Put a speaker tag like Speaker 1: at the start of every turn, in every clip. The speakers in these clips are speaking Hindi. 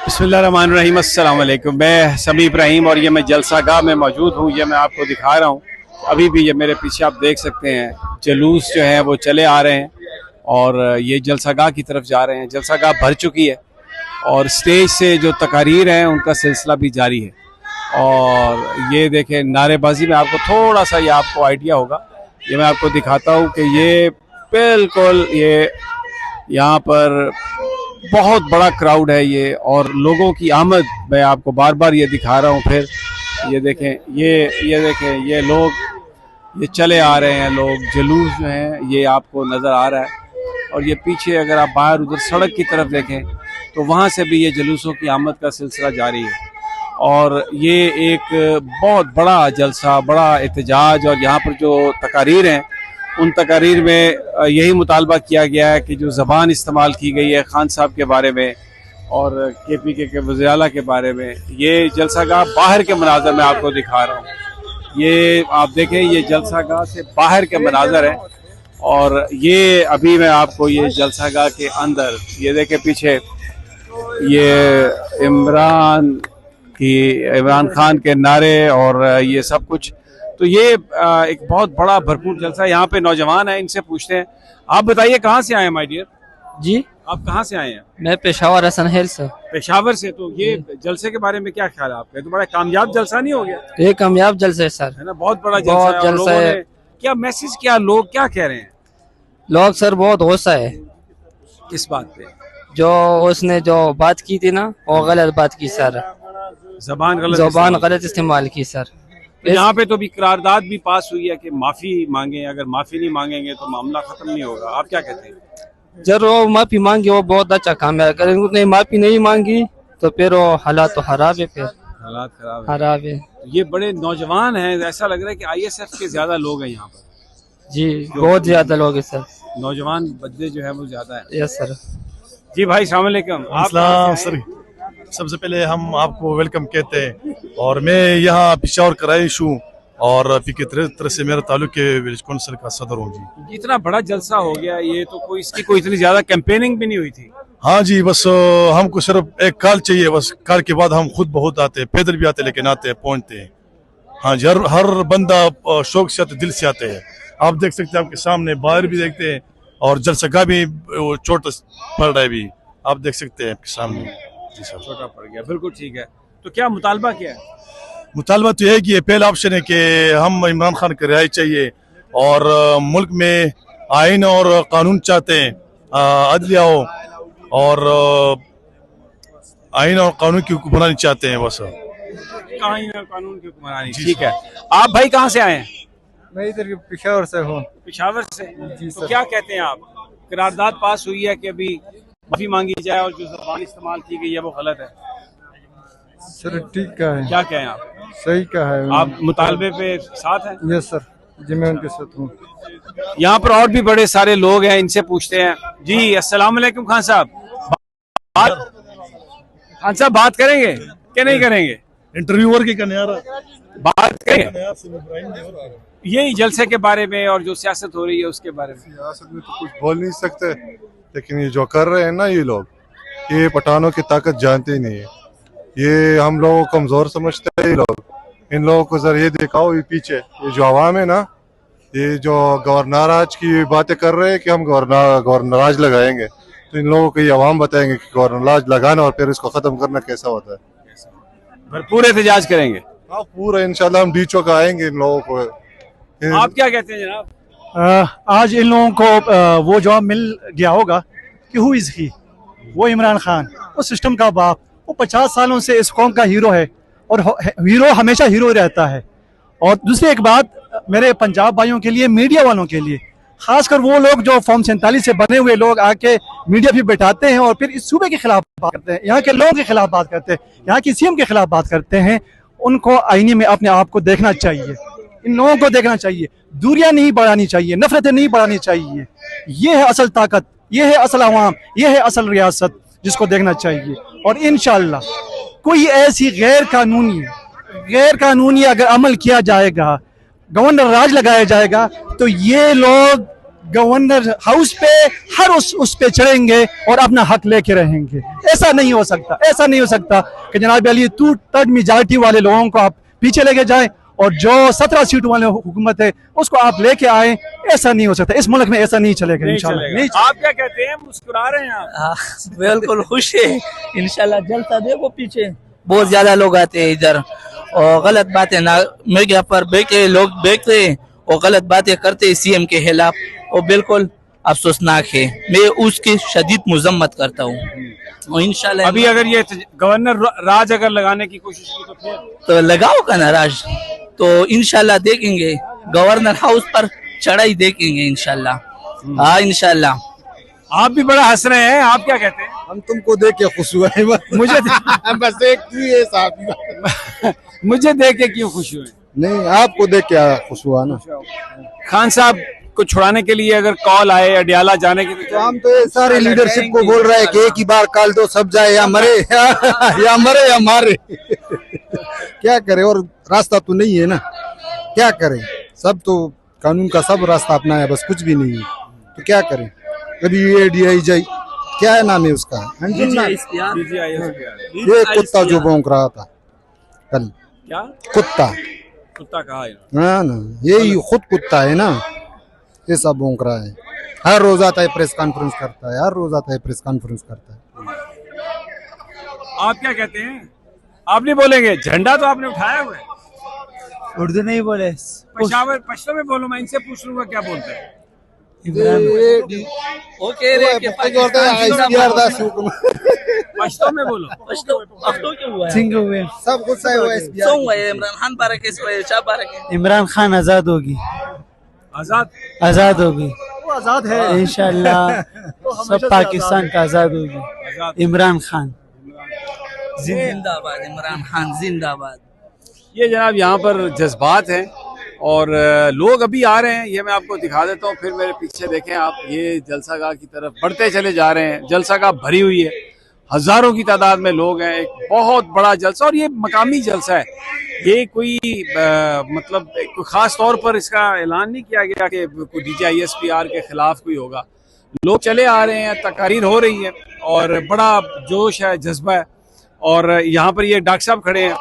Speaker 1: बिस्मिल्लाहिर्रहमानिर्रहीम, अस्सलाम वालेकुम। मैं समी इब्राहिम और ये मैं जलसा गाह में मौजूद हूँ। ये मैं आपको दिखा रहा हूँ। अभी भी ये मेरे पीछे आप देख सकते हैं जुलूस जो है वो चले आ रहे हैं और ये जलसा गाह की तरफ जा रहे हैं। जलसा गाह भर चुकी है और स्टेज से जो तकारीर हैं उनका सिलसिला भी जारी है। और ये देखें नारेबाजी में आपको थोड़ा सा ये आपको आइडिया होगा। ये मैं आपको दिखाता हूँ कि ये बिल्कुल ये यहाँ पर बहुत बड़ा क्राउड है ये, और लोगों की आमद मैं आपको बार बार ये दिखा रहा हूँ। फिर ये देखें, ये देखें, ये लोग ये चले आ रहे हैं, लोग जुलूस जो हैं ये आपको नज़र आ रहा है। और ये पीछे अगर आप बाहर उधर सड़क की तरफ देखें तो वहाँ से भी ये जुलूसों की आमद का सिलसिला जारी है। और ये एक बहुत बड़ा जलसा, बड़ा एहतजाज, और यहाँ पर जो तकारीर हैं उन तकारीर में यही मुतालबा किया गया है कि जो ज़बान इस्तेमाल की गई है खान साहब के बारे में और KPK के वज़ीर आला के बारे में, ये जलसागाह बाहर के मनाज़र मैं आपको दिखा रहा हूँ। ये आप देखें, ये जलसागाह से बाहर के मनाज़र हैं। और ये अभी मैं आपको ये जलसागाह के अंदर ये देखें, पीछे ये इमरान खान के नारे और ये सब कुछ। तो ये एक बहुत बड़ा भरपूर जलसा है। यहाँ पे नौजवान है, इनसे पूछते हैं। आप बताइए कहाँ से आए हैं माय डियर?
Speaker 2: जी,
Speaker 1: आप कहाँ से आए हैं?
Speaker 2: मैं पेशावर हसन हिल से।
Speaker 1: पेशावर से। तो ये जलसे के बारे में क्या ख्याल है आपका? तो बड़ा कामयाब जलसा नहीं हो गया?
Speaker 2: ये कामयाब जलसा है सर,
Speaker 1: है ना, बहुत बड़ा जलसा
Speaker 2: बहुत
Speaker 1: है।
Speaker 2: जलसा
Speaker 1: लोगों
Speaker 2: है।
Speaker 1: ने क्या मैसेज किया, लोग क्या कह रहे हैं
Speaker 2: लोग सर बहुत गुस्सा है
Speaker 1: इस बात पे?
Speaker 2: जो उसने जो बात की थी ना वो गलत बात की सर,
Speaker 1: जबान
Speaker 2: गलत इस्तेमाल की सर।
Speaker 1: यहाँ पे तो भी करारदाद भी पास हुई है कि माफी मांगे, अगर माफी नहीं मांगेंगे तो मामला खत्म नहीं होगा। आप क्या कहते हैं?
Speaker 2: जब वो माफी मांगी वो बहुत अच्छा काम है, अगर उन्होंने माफी नहीं मांगी तो फिर वो हालात तो खराब है, फिर
Speaker 1: हालात
Speaker 2: खराब है।
Speaker 1: ये बड़े नौजवान हैं, ऐसा लग रहा है कि ISF के ज्यादा लोग हैं यहाँ पर।
Speaker 2: जी, बहुत ज्यादा लोग हैं सर,
Speaker 1: नौजवान बच्चे जो है वो ज्यादा है।
Speaker 2: Yes sir.
Speaker 1: जी भाई, अस्सलाम वालेकुम।
Speaker 3: सर, सबसे पहले हम आपको वेलकम कहते हैं। और मैं यहाँ पिशावर कराइश हूँ और PK तरह से मेरा ताल्लुक के विलेज काउंसिल का सदर हूँ जी।
Speaker 1: इतना बड़ा जलसा हो गया ये तो कोई इसकी कोई इतनी ज्यादा कैंपेनिंग भी नहीं हुई थी?
Speaker 3: हाँ जी, बस हमको सिर्फ एक कॉल चाहिए, बस कॉल के बाद हम खुद बहुत आते हैं, पैदल भी आते लेकिन आते हैं, पहुँचते हैं। हाँ जी, हर बंदा शौक से आते, दिल से आते हैं। आप देख सकते हैं, आपके सामने बाहर भी देखते हैं और जलसगाह भी चोट पड़ रहा है भी, आप देख सकते हैं आपके सामने। जी सर,
Speaker 1: छोटा पड़ गया, बिल्कुल ठीक है। तो क्या मुतालबा क्या है?
Speaker 3: मुतालबा तो है कि ये पहला ऑप्शन है कि हम इमरान खान की रिहाई चाहिए और मुल्क में आइन और कानून चाहते हैं, अदलिया हो और आइन और कानून की हुक्मरानी चाहते हैं बस।
Speaker 1: आइन और कानून की हुक्मरानी, ठीक है। आप भाई कहाँ से आए हैं?
Speaker 4: मैं इधर पेशावर से हूँ।
Speaker 1: पेशावर से। तो क्या कहते हैं आप? करारदाद पास हुई है कि अभी माफी मांगी जाए और जो ज़बान इस्तेमाल की गई है वो गलत है।
Speaker 4: सर ठीक का है।
Speaker 1: क्या कहें आप?
Speaker 4: सही का है।
Speaker 1: आप मुतालबे पे साथ हैं?
Speaker 4: यस सर, जी मैं उनके साथ हूँ।
Speaker 1: यहाँ पर और भी बड़े सारे लोग हैं, इनसे पूछते हैं। जी अस्सलाम वालेकुम खान साहब। खान साहब बात करेंगे क्या नहीं करेंगे?
Speaker 3: इंटरव्यूअर की करने आ रहा,
Speaker 1: बात करेंगे यही जलसे के बारे में और जो सियासत हो रही है उसके बारे में।
Speaker 5: सियासत में तो कुछ बोल नहीं सकते, लेकिन ये जो कर रहे हैं ना ये लोग, ये पठानों की ताकत जानते ही नहीं है। ये हम लोगों को कमजोर समझते हैं ये लोग। इन लोगों को जरा ये दिखाओ, ये पीछे ये जो आवाम है ना, ये जो गवर्नर आज की बातें कर रहे हैं कि हम गवर्नर आज लगाएंगे, तो इन लोगों को ये आवाम बताएंगे कि गवर्नर आज लगाना और फिर इसको खत्म करना कैसा होता है।
Speaker 1: भरपूर एहतजाज करेंगे।
Speaker 5: हाँ पूरा इंशाल्लाह हम डीचो का आएंगे इन लोगों को।
Speaker 1: आप क्या कहते हैं जनाब?
Speaker 6: आज इन लोगों को वो जवाब मिल गया होगा कि हु इज ही, वो इमरान खान, वो सिस्टम का बाप, वो 50 सालों से इस कौम का हीरो है और हीरो हमेशा हीरो रहता है। और दूसरी एक बात मेरे पंजाब भाइयों के लिए, मीडिया वालों के लिए, खासकर वो लोग जो फॉर्म 47 से बने हुए लोग आके मीडिया भी बैठाते हैं और फिर इस सूबे के खिलाफ बात करते हैं, यहाँ के लोगों के खिलाफ बात करते हैं, यहाँ की CM के खिलाफ बात करते हैं, उनको आईने में अपने आप को देखना चाहिए। इन लोगों को देखना चाहिए, दूरियां नहीं बढ़ानी चाहिए, नफरतें नहीं बढ़ानी चाहिए। ये है असल ताकत, ये है असल अवाम, ये है असल रियासत जिसको देखना चाहिए। और इंशाल्लाह कोई ऐसी गैर कानूनी अगर अमल किया जाएगा, गवर्नर राज लगाया जाएगा, तो ये लोग गवर्नर हाउस पे हर उस पे चढ़ेंगे और अपना हक लेके रहेंगे। ऐसा नहीं हो सकता, ऐसा नहीं हो सकता कि जनाब अली 2/3 मेजॉरिटी वाले लोगों को आप पीछे लेके जाएं और जो 17 सीट वाले हुकूमत है उसको आप लेके आए। ऐसा नहीं हो सकता, इस मुल्क में ऐसा नहीं चलेगा इंशाल्लाह। नहीं
Speaker 1: आप क्या कहते हैं? मुस्कुरा रहे हैं आप।
Speaker 7: हाँ, बिल्कुल खुश है इंशाल्लाह। जलसा देखो पीछे बहुत ज्यादा लोग आते हैं इधर और गलत बातें ना मीडिया पर बैठे लोग बैठते हैं और गलत बातें करते हैं सीएम के खिलाफ और बिल्कुल अफसोसनाक है। मैं उसकी शदीद मजम्मत करता हूँ और इंशाल्लाह
Speaker 1: अभी अगर ये गवर्नर राज अगर लगाने की कोशिश की तो फिर
Speaker 7: तो लगाओगा ना राज, तो इंशाल्लाह देखेंगे गवर्नर हाउस पर चढ़ाई देखेंगे इंशाल्लाह। हाँ इंशाल्लाह।
Speaker 1: आप भी बड़ा हंस रहे हैं, आप क्या कहते हैं?
Speaker 4: हम तुमको देख के खुश हुए हैं।
Speaker 1: मुझे
Speaker 4: बस एक तू है साथ।
Speaker 1: मुझे देख के क्यों खुश हुए?
Speaker 4: नहीं, आपको देख के खुश हुआ ना।
Speaker 1: खान साहब को छुड़ाने के लिए अगर कॉल आए अडियाला जाने के लिए
Speaker 4: तो हम तो ये सारे लीडरशिप को बोल रहे हैं कि एक ही बार कॉल दो सब जाए, या मरे या मरे या मारे। क्या करे, और रास्ता तो नहीं है ना, क्या करें। सब तो कानून का सब रास्ता अपनाया, बस कुछ भी नहीं है तो क्या करें। कभी ये DIJ क्या है नाम है उसका, ये कुत्ता जो भौंक रहा था कल,
Speaker 1: क्या
Speaker 4: कुत्ता
Speaker 1: कुत्ता कहा है?
Speaker 4: हाँ ना, यही खुद कुत्ता है ना, ऐसा भौंक रहा है। हर रोज आता है प्रेस कॉन्फ्रेंस करता है, हर रोज आता है प्रेस कॉन्फ्रेंस करता है।
Speaker 1: आप क्या कहते हैं? आप नहीं बोलेंगे? झंडा तो आपने उठाया हुआ है।
Speaker 2: उर्दू नहीं बोले,
Speaker 1: पेशावर पश्तो में बोलो, मैं इनसे पूछ लूंगा क्या बोलते हैं।
Speaker 7: ओके रे के
Speaker 1: पश्तो में बोलो।
Speaker 7: पश्तो क्यों हुआ है?
Speaker 2: सिंह हुए,
Speaker 4: सब गुस्सा है
Speaker 7: सो हुआ है। इमरान खान बारे के सो है, शाह बारे के।
Speaker 2: इमरान खान आजाद होगी,
Speaker 1: आजाद
Speaker 2: आजाद होगी
Speaker 6: वो आजाद है
Speaker 2: इंशाल्लाह। सब पाकिस्तान का आजाद होगी। इमरान खान
Speaker 7: जिंदाबाद, इमरान खान जिंदाबाद।
Speaker 1: ये जनाब यहाँ पर जज्बात हैं और लोग अभी आ रहे हैं, ये मैं आपको दिखा देता हूँ। फिर मेरे पीछे देखें आप, ये जलसागाह की तरफ बढ़ते चले जा रहे हैं। जलसागाह भरी हुई है, हजारों की तादाद में लोग हैं। एक बहुत बड़ा जलसा, और ये मकामी जलसा है। ये कोई मतलब कोई खास तौर पर इसका ऐलान नहीं किया गया कि कोई DJISPR के खिलाफ कोई होगा। लोग चले आ रहे हैं, तकारीर हो रही है और बड़ा जोश है, जज्बा है। और यहाँ पर ये डॉक्टर साहब खड़े हैं,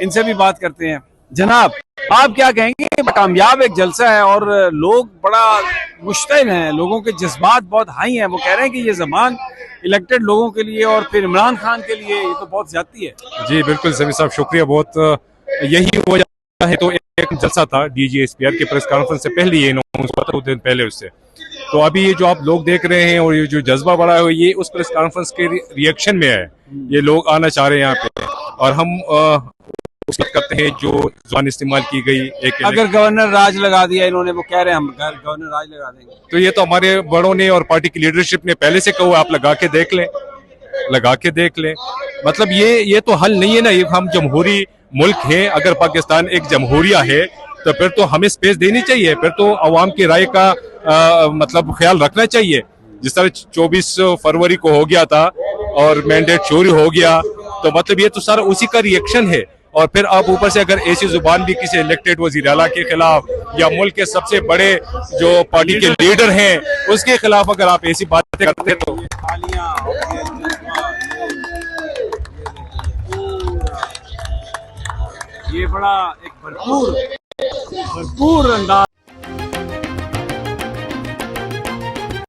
Speaker 1: इनसे भी बात करते हैं। जनाब, आप क्या कहेंगे? कामयाब एक जलसा है और लोग बड़ा मुश्तिल हैं, लोगों के जज्बात बहुत हाई हैं। वो कह रहे हैं कि ये ज़बान इलेक्टेड लोगों के लिए और फिर इमरान खान के लिए ये तो बहुत ज्यादती है।
Speaker 8: जी बिल्कुल सभी साहब, शुक्रिया बहुत। यही वजह है, तो एक जलसा था DJISPR के प्रेस कॉन्फ्रेंस से पहले ये अनाउंस हुआ था, 2 दिन पहले उससे। तो अभी ये जो आप लोग देख रहे हैं और ये जो जज्बा बढ़ा है, ये उस प्रेस कॉन्फ्रेंस के रिएक्शन में है। ये लोग आना चाह रहे हैं यहाँ पे और हम उसका करते हैं जो ज़ुबान इस्तेमाल की गई। एक
Speaker 1: अगर गवर्नर राज लगा दिया इन्होंने, वो कह रहे हैं हम गवर्नर राज लगा देंगे,
Speaker 8: तो ये तो हमारे बड़ों ने और पार्टी की लीडरशिप ने पहले से कहा, आप लगा के देख लें, लगा के देख लें। मतलब ये तो हल नहीं है ना। ये हम जमहूरी मुल्क है, अगर पाकिस्तान एक जमहूरिया है तो फिर तो हमें स्पेस देनी चाहिए, फिर तो अवाम की राय का मतलब ख्याल रखना चाहिए। जिस तरह 24 फरवरी को हो गया था और मैंडेट चोरी हो गया, तो मतलब ये तो सारा उसी का रिएक्शन है। और फिर आप ऊपर से अगर ऐसी जुबान भी किसी इलेक्टेड वजीर आला के खिलाफ या मुल्क के सबसे बड़े जो पार्टी के लीडर हैं उसके खिलाफ अगर आप ऐसी बातें करते तो
Speaker 1: ये बड़ा एक भरपूर अंदाज